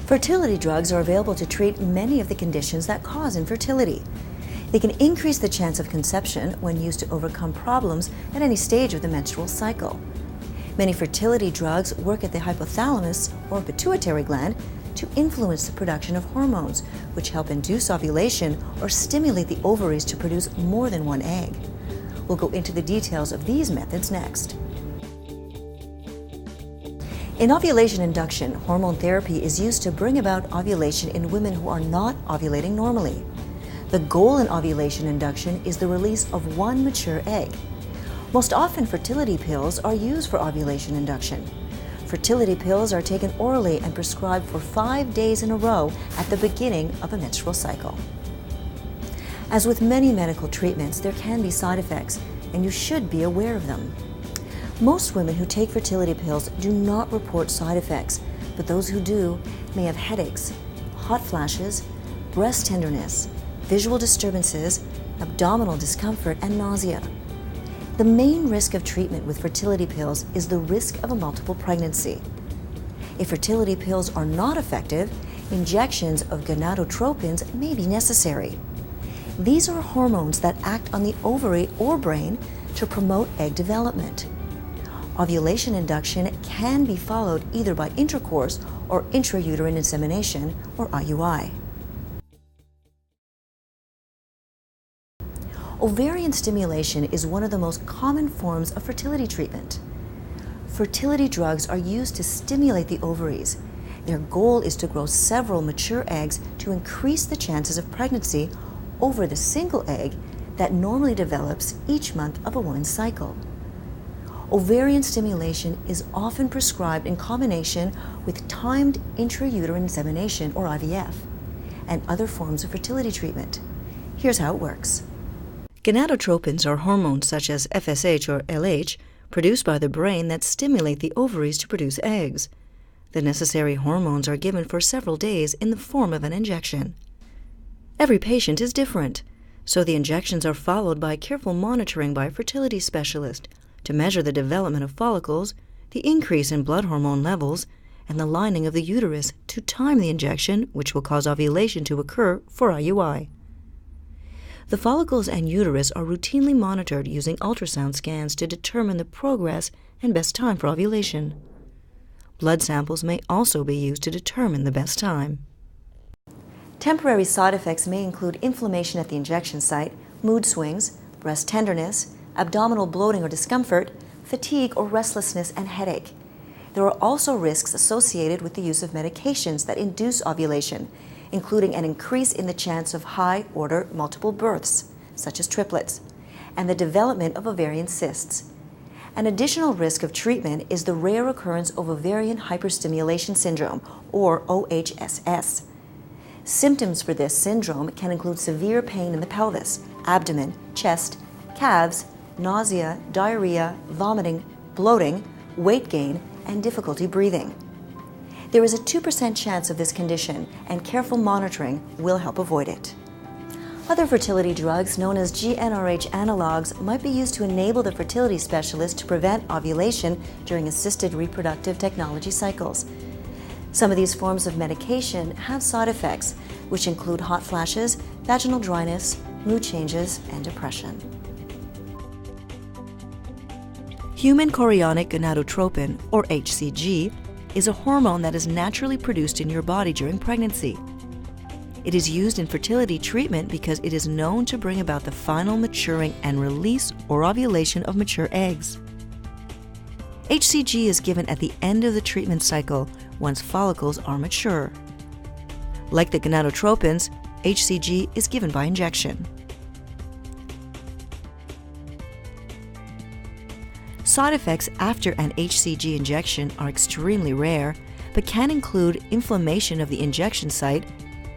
Fertility drugs are available to treat many of the conditions that cause infertility. They can increase the chance of conception when used to overcome problems at any stage of the menstrual cycle. Many fertility drugs work at the hypothalamus or pituitary gland to influence the production of hormones, which help induce ovulation or stimulate the ovaries to produce more than one egg. We'll go into the details of these methods next. In ovulation induction, hormone therapy is used to bring about ovulation in women who are not ovulating normally. The goal in ovulation induction is the release of one mature egg. Most often, fertility pills are used for ovulation induction. Fertility pills are taken orally and prescribed for 5 days in a row at the beginning of a menstrual cycle. As with many medical treatments, there can be side effects, and you should be aware of them. Most women who take fertility pills do not report side effects, but those who do may have headaches, hot flashes, breast tenderness, visual disturbances, abdominal discomfort, and nausea. The main risk of treatment with fertility pills is the risk of a multiple pregnancy. If fertility pills are not effective, injections of gonadotropins may be necessary. These are hormones that act on the ovary or brain to promote egg development. Ovulation induction can be followed either by intercourse or intrauterine insemination, or IUI. Ovarian stimulation is one of the most common forms of fertility treatment. Fertility drugs are used to stimulate the ovaries. Their goal is to grow several mature eggs to increase the chances of pregnancy over the single egg that normally develops each month of a woman's cycle. Ovarian stimulation is often prescribed in combination with timed intrauterine insemination, or IVF, and other forms of fertility treatment. Here's how it works. Gonadotropins are hormones such as FSH or LH produced by the brain that stimulate the ovaries to produce eggs. The necessary hormones are given for several days in the form of an injection. Every patient is different, so the injections are followed by careful monitoring by a fertility specialist to measure the development of follicles, the increase in blood hormone levels, and the lining of the uterus to time the injection, which will cause ovulation to occur for IUI. The follicles and uterus are routinely monitored using ultrasound scans to determine the progress and best time for ovulation. Blood samples may also be used to determine the best time. Temporary side effects may include inflammation at the injection site, mood swings, breast tenderness, abdominal bloating or discomfort, fatigue or restlessness, and headache. There are also risks associated with the use of medications that induce ovulation, including an increase in the chance of high-order multiple births, such as triplets, and the development of ovarian cysts. An additional risk of treatment is the rare occurrence of ovarian hyperstimulation syndrome, or OHSS. Symptoms for this syndrome can include severe pain in the pelvis, abdomen, chest, calves, nausea, diarrhea, vomiting, bloating, weight gain, and difficulty breathing. There is a 2% chance of this condition, and careful monitoring will help avoid it. Other fertility drugs, known as GnRH analogs, might be used to enable the fertility specialist to prevent ovulation during assisted reproductive technology cycles. Some of these forms of medication have side effects, which include hot flashes, vaginal dryness, mood changes, and depression. Human chorionic gonadotropin, or HCG, is a hormone that is naturally produced in your body during pregnancy. It is used in fertility treatment because it is known to bring about the final maturing and release or ovulation of mature eggs. HCG is given at the end of the treatment cycle once follicles are mature. Like the gonadotropins, HCG is given by injection. Side effects after an HCG injection are extremely rare, but can include inflammation of the injection site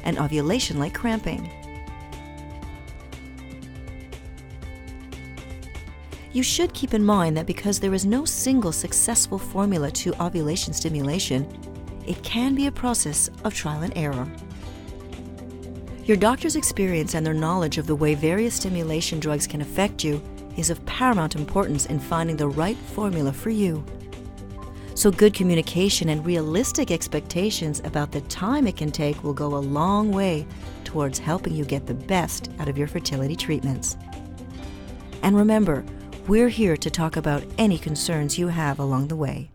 and ovulation-like cramping. You should keep in mind that because there is no single successful formula to ovulation stimulation, it can be a process of trial and error. Your doctor's experience and their knowledge of the way various stimulation drugs can affect you is of paramount importance in finding the right formula for you. So good communication and realistic expectations about the time it can take will go a long way towards helping you get the best out of your fertility treatments. And remember, we're here to talk about any concerns you have along the way.